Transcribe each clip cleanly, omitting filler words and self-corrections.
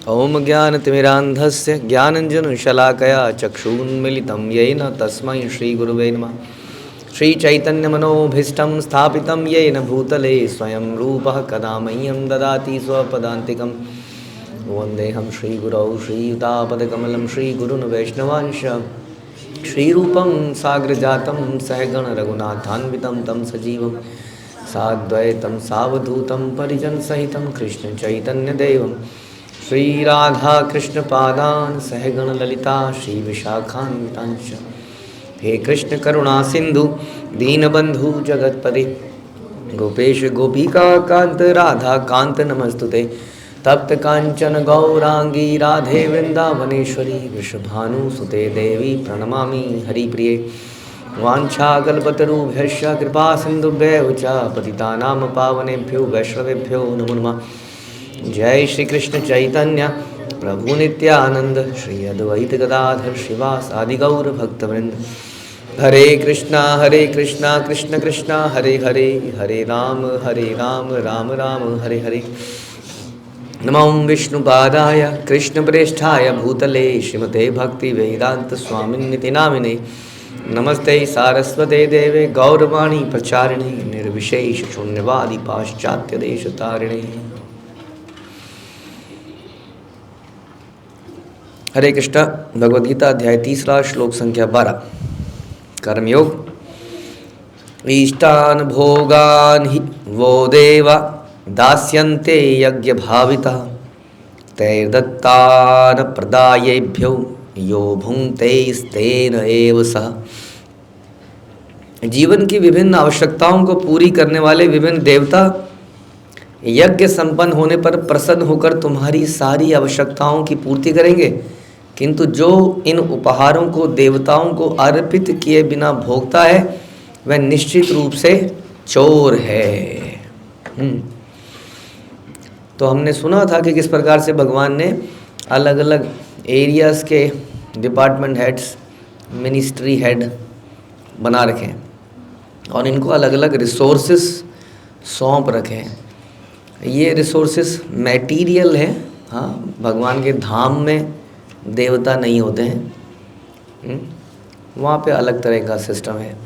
ओम ज्ञानतिमिरान्धस्य ज्ञानञ्जनशलाकया चक्षुन्मिलितं येन तस्मै श्रीगुरुवे नमः। श्रीचैतन्यमनोभीष्टं स्थापितं येन भूतले स्वयं रूपः कदा मह्यं ददाति स्वपदान्तिकं। वन्देऽहं श्रीगुरौ श्रीयुतापदकमलं श्रीगुरून् वैष्णवांश श्रीरूपं साग्रजातं सहगण रघुनाथान्वितं तं सजीवं साद्वैतं सावधूतं परिजनसहितं कृष्ण चैतन्यदेवं श्री राधा कृष्ण पादान सहगण ललिता श्री विशाखान्वितांश। हे कृष्ण करुणा सिंधु दीनबंधु जगतपते गोपेश गोपिका कांत राधा कांत नमस्तुते। तप्त कांचन गौरांगी राधे वृंदावनेश्वरी वृषभानुसुते देवी प्रणमामि हरिप्रिये। वाञ्छाकल्पतरुभ्यश्च कृपा सिन्धुभ्यैव च पतितानां पावनेभ्यो वैष्णवेभ्यो नमो नमः। जय श्री कृष्ण चैतन्य प्रभु नित्यानंद श्री अद्वैत गदाधर श्रीवासादि गौर भक्तवृंद। हरे कृष्णा कृष्ण कृष्णा हरे हरे, हरे राम राम राम हरे हरे। नमो विष्णुपादाय कृष्णप्रेष्ठाय भूतले श्रीमते भक्ति वेदांत स्वामिन्निति नामिने। नमस्ते सारस्वते देवे गौरवाणी प्रचारिणे निर्विशेष शून्यवादी पाश्चात्य देश तारिणे। हरे कृष्णा। भगवद गीता अध्याय 3 श्लोक संख्या 12। कर्मयोग। इष्टान भोगान हि वो देवा दास्यन्ते यज्ञ भाविता तैर्दत्तान प्रदायेभ्यो यो भुंक्ते स्तेन एव सः। जीवन की विभिन्न आवश्यकताओं को पूरी करने वाले विभिन्न देवता यज्ञ संपन्न होने पर प्रसन्न होकर तुम्हारी सारी आवश्यकताओं की पूर्ति करेंगे, किंतु जो इन उपहारों को देवताओं को अर्पित किए बिना भोगता है वह निश्चित रूप से चोर है। तो हमने सुना था कि किस प्रकार से भगवान ने अलग अलग एरियाज़ के डिपार्टमेंट हेड्स, मिनिस्ट्री हेड बना रखे हैं और इनको अलग अलग रिसोर्सेस सौंप रखे हैं। ये रिसोर्सेस मैटीरियल है। हाँ, भगवान के धाम में देवता नहीं होते हैं, वहाँ पे अलग तरह का सिस्टम है।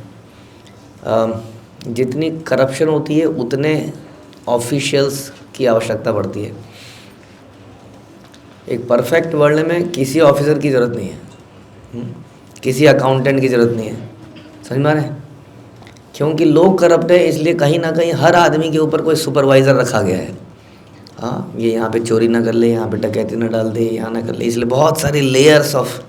जितनी करप्शन होती है उतने ऑफिशियल्स की आवश्यकता पड़ती है। एक परफेक्ट वर्ल्ड में किसी ऑफिसर की ज़रूरत नहीं है, किसी अकाउंटेंट की ज़रूरत नहीं है। समझ में आ रहा है? क्योंकि लोग करप्ट है, इसलिए कहीं ना कहीं हर आदमी के ऊपर कोई सुपरवाइज़र रखा गया है। हाँ, ये यहाँ पे चोरी ना कर ले, यहाँ पे डकैती ना डाल दे, यहाँ ना कर ले, इसलिए बहुत सारी लेयर्स ऑफ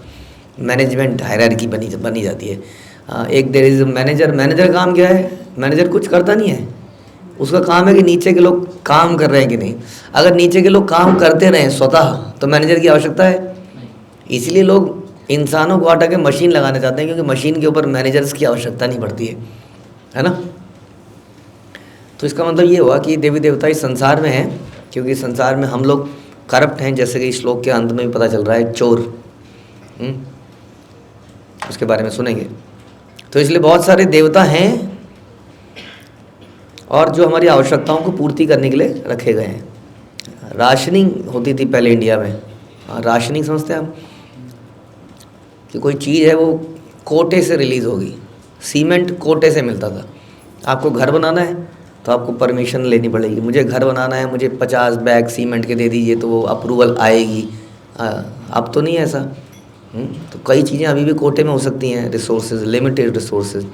मैनेजमेंट हायरार्की बनी जाती है। एक देयर इज मैनेजर काम क्या है? मैनेजर कुछ करता नहीं है, उसका काम है कि नीचे के लोग काम कर रहे हैं कि नहीं। अगर नीचे के लोग काम करते रहें स्वतः तो मैनेजर की आवश्यकता है। इसलिए लोग इंसानों को हटा के मशीन लगाना चाहते हैं, क्योंकि मशीन के ऊपर मैनेजर्स की आवश्यकता नहीं पड़ती है ना। तो इसका मतलब ये हुआ कि देवी देवता इस संसार में हैं, क्योंकि संसार में हम लोग करप्ट हैं, जैसे कि श्लोक के अंत में भी पता चल रहा है, चोर। उसके बारे में सुनेंगे। तो इसलिए बहुत सारे देवता हैं और जो हमारी आवश्यकताओं को पूर्ति करने के लिए रखे गए हैं। राशनिंग होती थी पहले इंडिया में। राशनिंग समझते हैं आप? कि कोई चीज़ है वो कोटे से रिलीज़ होगी। सीमेंट कोटे से मिलता था। आपको घर बनाना है तो आपको परमिशन लेनी पड़ेगी। मुझे घर बनाना है, मुझे 50 बैग सीमेंट के दे दीजिए तो वो अप्रूवल आएगी। अब तो नहीं है ऐसा। तो कई चीज़ें अभी भी कोटे में हो सकती हैं, रिसोर्सेज, लिमिटेड रिसोर्सेज,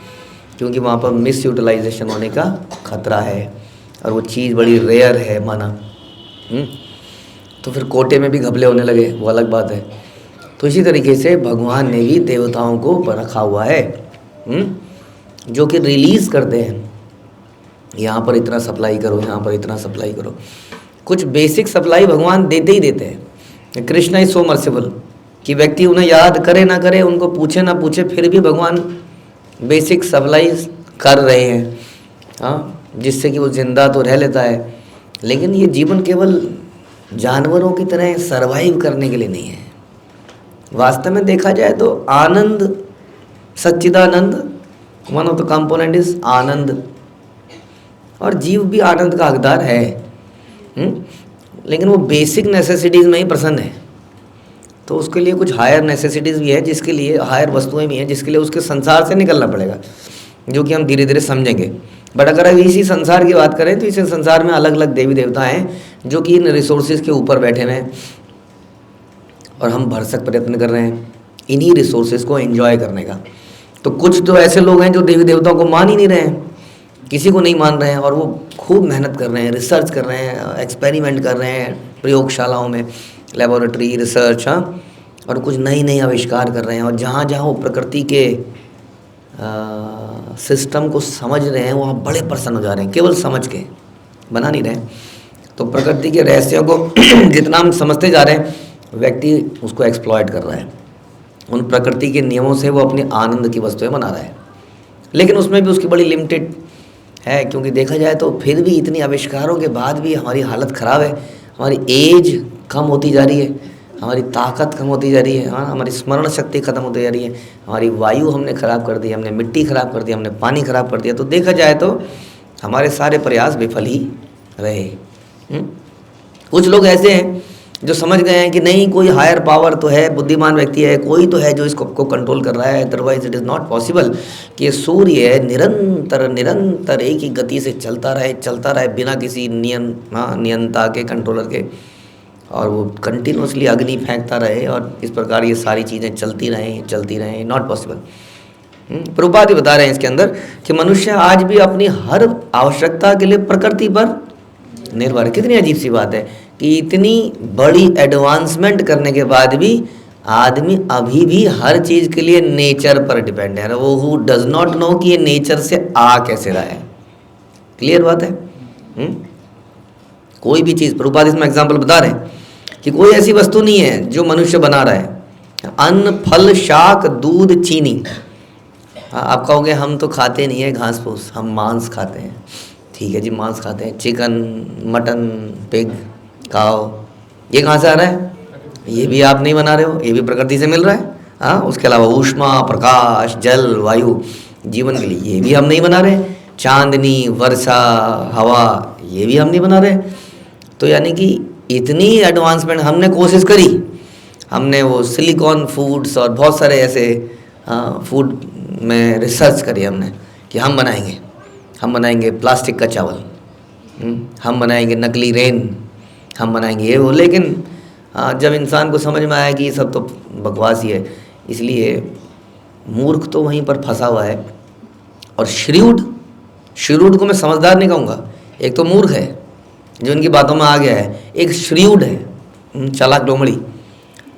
क्योंकि वहाँ पर मिस यूटिलाइजेशन होने का खतरा है और वो चीज़ बड़ी रेयर है माना। तो फिर कोटे में भी घपले होने लगे, वो अलग बात है। तो इसी तरीके से भगवान ने भी देवताओं को रखा हुआ है, जो कि रिलीज़ करते हैं। यहाँ पर इतना सप्लाई करो, यहाँ पर इतना सप्लाई करो। कुछ बेसिक सप्लाई भगवान देते ही देते हैं। कृष्णा इज सो मर्सिबल कि व्यक्ति उन्हें याद करे ना करे, उनको पूछे ना पूछे, फिर भी भगवान बेसिक सप्लाई कर रहे हैं। हाँ, जिससे कि वो जिंदा तो रह लेता है। लेकिन ये जीवन केवल जानवरों की तरह सरवाइव करने के लिए नहीं है। वास्तव में देखा जाए तो आनंद, सच्चिदानंद, one of the component is आनंद, और जीव भी आनंद का हकदार है। लेकिन वो बेसिक नेसेसिटीज़ में ही प्रसन्न है, तो उसके लिए कुछ हायर नेसेसिटीज़ भी है, जिसके लिए हायर वस्तुएं भी हैं, जिसके लिए उसके संसार से निकलना पड़ेगा, जो कि हम धीरे धीरे समझेंगे। बट अगर अब इसी संसार की बात करें तो इसी संसार में अलग अलग देवी देवता हैं जो कि इन रिसोर्सेज के ऊपर बैठे हुए हैं, और हम भरसक प्रयत्न कर रहे हैं इन्हीं रिसोर्सेज को एंजॉय करने का। तो कुछ तो ऐसे लोग हैं जो देवी देवताओं को मान ही नहीं रहे हैं, किसी को नहीं मान रहे हैं, और वो खूब मेहनत कर रहे हैं, रिसर्च कर रहे हैं, एक्सपेरिमेंट कर रहे हैं प्रयोगशालाओं में, लेबोरेटरी रिसर्च, हाँ, और कुछ नई नई आविष्कार कर रहे हैं। और जहाँ जहाँ वो प्रकृति के सिस्टम को समझ रहे हैं वहाँ बड़े प्रसन्न हो जा रहे हैं, केवल समझ के, बना नहीं रहे। तो प्रकृति के रहस्यों को जितना हम समझते जा रहे हैं, व्यक्ति उसको एक्सप्लॉयट कर रहा है, उन प्रकृति के नियमों से वो अपने आनंद की वस्तुएं बना रहा है। लेकिन उसमें भी उसकी बड़ी लिमिटेड है, क्योंकि देखा जाए तो फिर भी इतनी आविष्कारों के बाद भी हमारी हालत ख़राब है, हमारी एज कम होती जा रही है, हमारी ताकत कम होती जा रही है, हाँ, हमारी स्मरण शक्ति खत्म होती जा रही है, हमारी वायु हमने ख़राब कर दी, हमने मिट्टी ख़राब कर दी, हमने पानी ख़राब कर दिया। तो देखा जाए तो हमारे सारे प्रयास विफल ही रहे। कुछ लोग ऐसे हैं जो समझ गए हैं कि नहीं, कोई हायर पावर तो है, बुद्धिमान व्यक्ति है, कोई तो है जो इसको कंट्रोल कर रहा है, otherwise it is not possible कि ये सूर्य निरंतर निरंतर एक ही गति से चलता रहे बिना किसी नियंता के, कंट्रोलर के, और वो कंटिन्यूसली अग्नि फेंकता रहे, और इस प्रकार ये सारी चीज़ें चलती रहें, नॉट पॉसिबल। प्रभुपाद ही बता रहे हैं इसके अंदर कि मनुष्य आज भी अपनी हर आवश्यकता के लिए प्रकृति पर निर्भर है। कितनी अजीब सी बात है कि इतनी बड़ी एडवांसमेंट करने के बाद भी आदमी अभी भी हर चीज़ के लिए नेचर पर डिपेंड है। वो हु डज नॉट नो कि ये नेचर से आ कैसे रहा है। क्लियर बात है। कोई भी चीज़, प्रभुपाद इसमें एग्जाम्पल बता रहे हैं कि कोई ऐसी वस्तु नहीं है जो मनुष्य बना रहा है। अन्न, फल, शाक, दूध, चीनी। आप कहोगे हम तो खाते नहीं है घास फूस, हम मांस खाते हैं। ठीक है जी, मांस खाते हैं, चिकन, मटन, पिग, काव, ये कहाँ से आ रहा है? ये भी आप नहीं बना रहे हो, ये भी प्रकृति से मिल रहा है। हाँ, उसके अलावा ऊष्मा, प्रकाश, जल, वायु, जीवन के लिए ये भी हम नहीं बना रहे। चांदनी, वर्षा, हवा, ये भी हम नहीं बना रहे। तो यानी कि इतनी एडवांसमेंट हमने कोशिश करी, हमने वो सिलिकॉन फूड्स और बहुत सारे ऐसे फूड में रिसर्च करी हमने कि हम बनाएंगे प्लास्टिक का चावल, हम बनाएंगे नकली रेन, हम बनाएंगे ये वो। लेकिन जब इंसान को समझ में आया कि ये सब तो बकवास ही है, इसलिए मूर्ख तो वहीं पर फंसा हुआ है। और श्रीउड को मैं समझदार नहीं कहूँगा। एक तो मूर्ख है जो इनकी बातों में आ गया है, एक श्रीउड है चालाक डोमड़ी,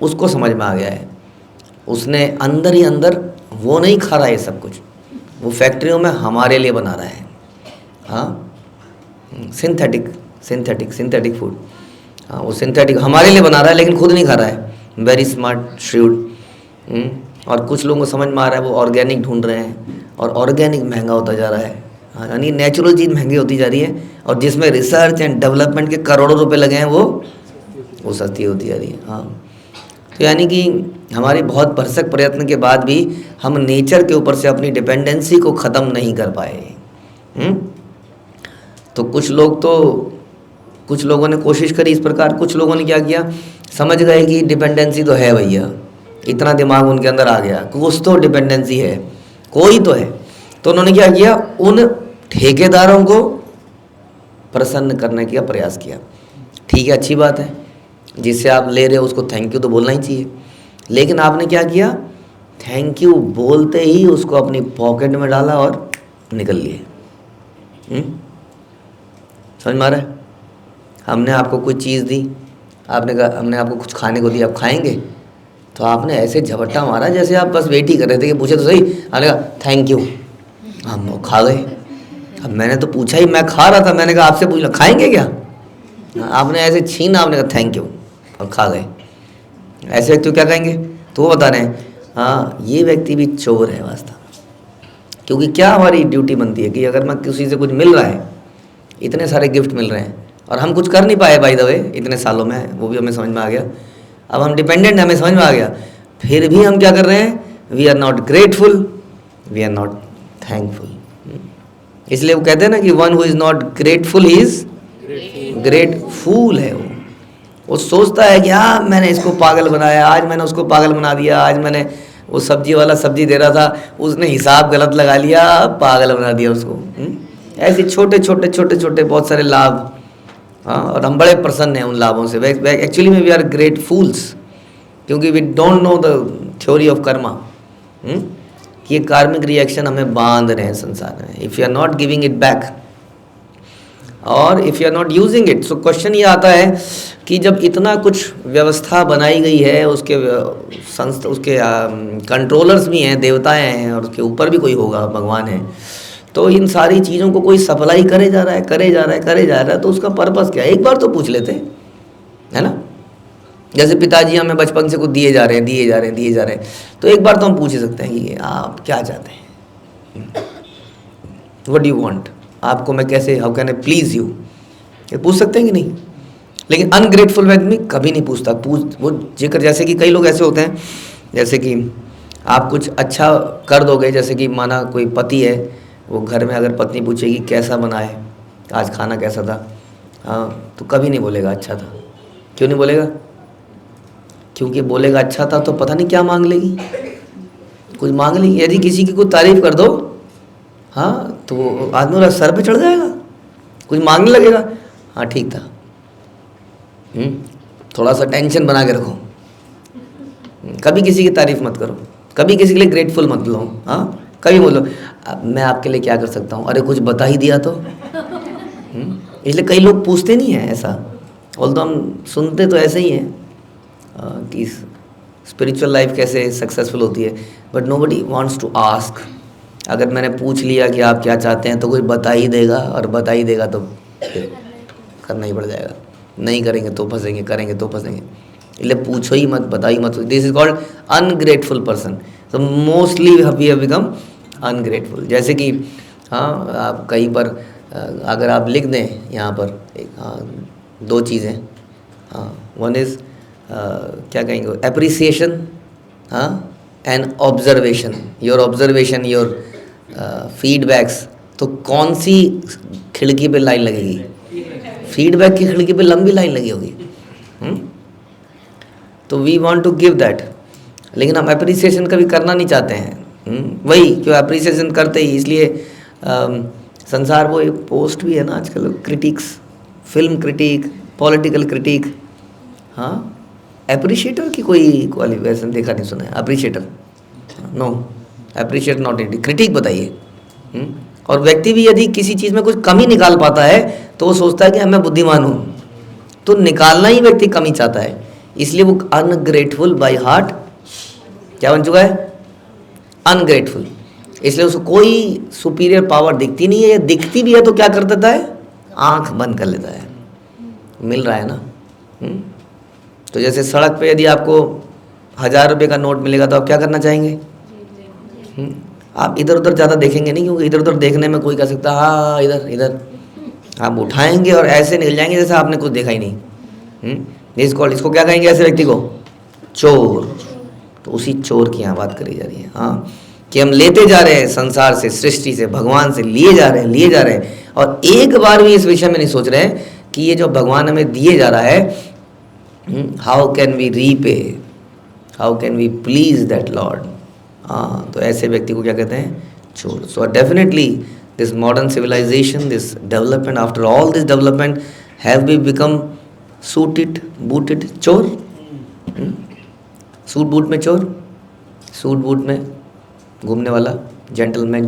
उसको समझ में आ गया है। उसने अंदर ही अंदर वो नहीं खा रहा है सब कुछ, वो फैक्ट्रियों में हमारे लिए बना रहा है। हाँ, सिंथेटिक फूड, हाँ, वो सिंथेटिक हमारे लिए बना रहा है लेकिन खुद नहीं खा रहा है। Very smart shrewd. और कुछ लोगों को समझ में आ रहा है, वो ऑर्गेनिक ढूंढ रहे हैं, और ऑर्गेनिक महंगा होता जा रहा है। हाँ, यानी नेचुरल चीज़ महंगी होती जा रही है, और जिसमें रिसर्च एंड डेवलपमेंट के करोड़ों रुपए लगे हैं वो सस्ती होती जा रही है। हाँ, तो यानी कि हमारे बहुत भरसक प्रयत्न के बाद भी हम नेचर के ऊपर से अपनी डिपेंडेंसी को ख़त्म नहीं कर पाए। तो कुछ लोगों ने कोशिश करी इस प्रकार, कुछ लोगों ने क्या किया, समझ गए कि डिपेंडेंसी तो है भैया, इतना दिमाग उनके अंदर आ गया, कुछ तो डिपेंडेंसी है, कोई तो है। तो उन्होंने क्या किया, उन ठेकेदारों को प्रसन्न करने का प्रयास किया। ठीक है, अच्छी बात है, जिससे आप ले रहे हो उसको थैंक यू तो बोलना ही चाहिए। लेकिन आपने क्या किया, थैंक यू बोलते ही उसको अपनी पॉकेट में डाला और निकल लिए। समझ में आ रहा है? हमने आपको कुछ चीज़ दी, आपने कहा हमने आपको कुछ खाने को दिया, आप खाएंगे, तो आपने ऐसे झपट्टा मारा जैसे आप बस वेट ही कर रहे थे कि पूछे तो सही। आपने कहा थैंक यू, हम खा गए। अब मैंने तो पूछा ही, मैं खा रहा था, मैंने कहा आपसे पूछना खाएंगे क्या, आपने ऐसे छीना, आपने कहा थैंक यू और खा गए। ऐसे व्यक्ति क्या कहेंगे? तो वो बता रहे हैं हाँ, ये व्यक्ति भी चोर है वास्तव में। क्योंकि क्या हमारी ड्यूटी बनती है कि अगर मैं किसी से कुछ मिल रहा है, इतने सारे गिफ्ट मिल रहे हैं और हम कुछ कर नहीं पाए बाय द वे इतने सालों में, वो भी हमें समझ में आ गया। अब हम डिपेंडेंट हैं, हमें समझ में आ गया, फिर भी हम क्या कर रहे हैं, we are not grateful, we are not thankful. इसलिए वो कहते हैं ना कि one who is not grateful is great fool है वो। वो सोचता है कि हाँ मैंने इसको पागल बनाया, आज मैंने उसको पागल बना दिया, आज मैंने वो सब्जी वाला सब्जी दे रहा था, उसने हिसाब गलत लगा लिया, पागल बना दिया उसको। ऐसे छोटे छोटे छोटे छोटे बहुत सारे लाभ। हाँ, और हम बड़े प्रसन्न हैं उन लाभों से। एक्चुअली में वी आर ग्रेट फूल्स, क्योंकि we don't know the theory of karma, कि ये कार्मिक रिएक्शन हमें बांध रहे हैं संसार में। If you are not giving it back और if you are not using it, so question ये आता है कि जब इतना कुछ व्यवस्था बनाई गई है, उसके कंट्रोलर्स भी हैं, देवताएं हैं, और उसके ऊपर भी कोई होगा, भगवान है, तो इन सारी चीज़ों को कोई सप्लाई करे जा रहा है, तो उसका पर्पस क्या है? एक बार तो पूछ लेते हैं, है ना। जैसे पिताजी हमें बचपन से कुछ दिए जा रहे हैं, तो एक बार तो हम पूछ ही सकते हैं कि आप क्या चाहते हैं, व्हाट डू यू वांट, आपको मैं कैसे, how can I please you, ये पूछ सकते हैं कि नहीं। लेकिन अनग्रेटफुल आदमी कभी नहीं पूछता। वो जिक्र, जैसे कि कई लोग ऐसे होते हैं, जैसे कि आप कुछ अच्छा कर दोगे, जैसे कि माना कोई पति है, वो घर में अगर पत्नी पूछेगी कैसा बना है आज, खाना कैसा था, हाँ, तो कभी नहीं बोलेगा अच्छा था। क्यों नहीं बोलेगा? क्योंकि बोलेगा अच्छा था तो पता नहीं क्या मांग लेगी, कुछ मांग लेगी। यदि किसी की कोई तारीफ कर दो, हाँ, तो आदमी वाला सर पे चढ़ जाएगा, कुछ मांगने लगेगा, हाँ ठीक था। थोड़ा सा टेंशन बना के रखो, कभी किसी की तारीफ मत करो, कभी किसी के लिए ग्रेटफुल मत लो। हाँ, कभी बोलो मैं आपके लिए क्या कर सकता हूँ, अरे कुछ बता ही दिया तो। इसलिए कई लोग पूछते नहीं हैं ऐसा, ऑल्दो हम सुनते तो ऐसे ही हैं कि स्पिरिचुअल लाइफ कैसे सक्सेसफुल होती है, but nobody wants to ask. अगर मैंने पूछ लिया कि आप क्या चाहते हैं, तो कोई बता ही देगा, और बता ही देगा तो करना ही पड़ जाएगा। नहीं करेंगे तो फंसेंगे, करेंगे तो फंसेंगे। इसलिए पूछो ही मत, बताओ ही मत। This is called ungrateful person. तो mostly we have become ungrateful. जैसे कि हाँ, आप कहीं पर अगर आप लिख दें यहाँ पर दो चीज़ें, हाँ, वन इज़ क्या कहेंगे, एप्रिसिएशन, हाँ, and observation. Your observation, your feedbacks. तो कौन सी खिड़की पे लाइन लगेगी? फीडबैक की खिड़की पे लंबी लाइन लगी होगी। तो we want to give that, लेकिन हम अप्रिसिएशन कभी करना नहीं चाहते हैं। वही क्यों अप्रिसिएशन करते ही, इसलिए संसार, वो एक पोस्ट भी है ना आजकल, critics, film critic, political critic, हाँ, अप्रिशिएटर की कोई क्वालिफिकेशन देखा नहीं सुना है। Appreciator no, appreciate not it, critic बताइए। और व्यक्ति भी यदि किसी चीज़ में कुछ कमी निकाल पाता है तो वो सोचता है कि मैं बुद्धिमान हूँ, तो निकालना ही व्यक्ति कमी चाहता है। इसलिए वो अनग्रेटफुल बाय हार्ट क्या बन चुका है? अनग्रेटफुल। इसलिए उसको कोई सुपीरियर पावर दिखती नहीं है, या दिखती भी है तो क्या कर देता है? आंख बंद कर लेता है। मिल रहा है ना। तो जैसे सड़क पे यदि आपको 1000 रुपये का नोट मिलेगा तो आप क्या करना चाहेंगे? आप इधर उधर ज़्यादा देखेंगे नहीं, क्योंकि इधर उधर देखने में कोई कह सकता है हाँ इधर इधर, आप उठाएंगे और ऐसे निकल जाएंगे जैसे आपने कुछ देखा ही नहीं। इसको क्या कहेंगे ऐसे व्यक्ति को? चोर। तो उसी चोर की यहाँ बात करी जा रही है। हाँ, कि हम लेते जा रहे हैं संसार से, सृष्टि से, भगवान से लिए जा रहे हैं, और एक बार भी इस विषय में नहीं सोच रहे हैं कि ये जो भगवान हमें दिए जा रहा है, how can we repay, how can we please that lord. हाँ, तो ऐसे व्यक्ति को क्या कहते हैं? चोर। So definitely this modern civilisation, this development, after all this development, have we become suited booted चोर। सूट बूट में चोर, सूट बूट में घूमने वाला जेंटलमैन।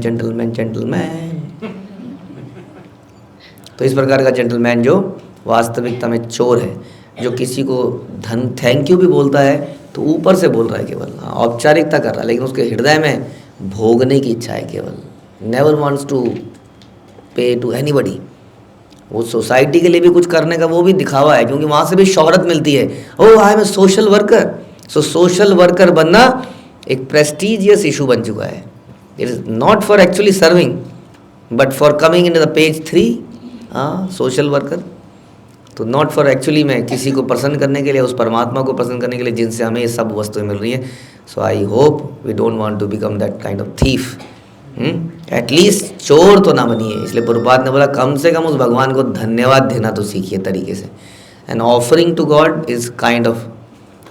तो इस प्रकार का जेंटलमैन जो वास्तविकता में चोर है, जो किसी को धन थैंक यू भी बोलता है तो ऊपर से बोल रहा है केवल, औपचारिकता कर रहा है, लेकिन उसके हृदय में भोगने की इच्छा है केवल। नेवर वांट्स टू पे टू एनीबडी। वो सोसाइटी के लिए भी कुछ करने का वो भी दिखावा है, क्योंकि वहाँ से भी शोहरत मिलती है। Oh I am a social worker. So social worker बनना एक प्रेस्टीजियस इशू बन चुका है। It is not for actually serving but for coming in the page 3। हाँ, सोशल वर्कर तो नॉट फॉर एक्चुअली में किसी को प्रसन्न करने के लिए, उस परमात्मा को प्रसन्न करने के लिए जिनसे हमें ये सब वस्तुएं मिल रही हैं। So I hope we don't want to become that kind of thief. At least चोर तो ना बनिए। इसलिए प्रभुपाद ने बोला कम से कम उस भगवान को धन्यवाद देना तो सीखिए तरीके से। And offering to God is kind of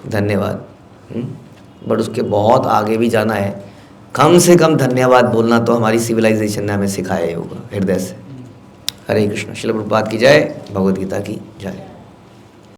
धन्यवाद, बट उसके बहुत आगे भी जाना है। कम से कम धन्यवाद बोलना तो हमारी सिविलाइजेशन ने हमें सिखाया ही होगा हृदय से। हरे कृष्ण। श्रील प्रभुपाद की जय, भगवद गीता की जय।